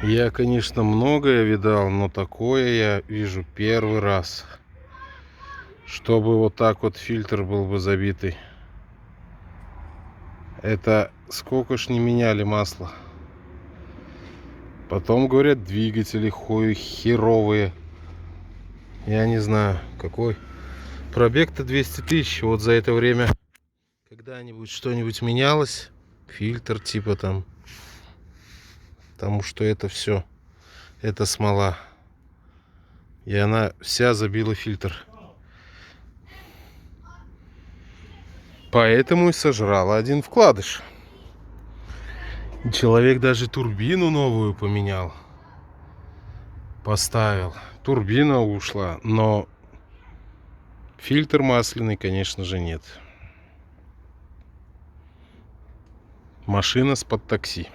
Я, конечно, многое видал, но такое я вижу первый раз. Чтобы вот так вот фильтр был бы забитый. Это сколько ж не меняли масло. Потом говорят, двигатели херовые. Я не знаю, какой. Пробег-то 200 тысяч. Вот за это время когда-нибудь что-нибудь менялось? Фильтр типа там. Потому что это все. Это смола. И она вся забила фильтр. Поэтому и сожрала один вкладыш. Человек даже турбину новую поменял. Поставил. Турбина ушла, но фильтр масляный, конечно же, нет. Машина с-под такси.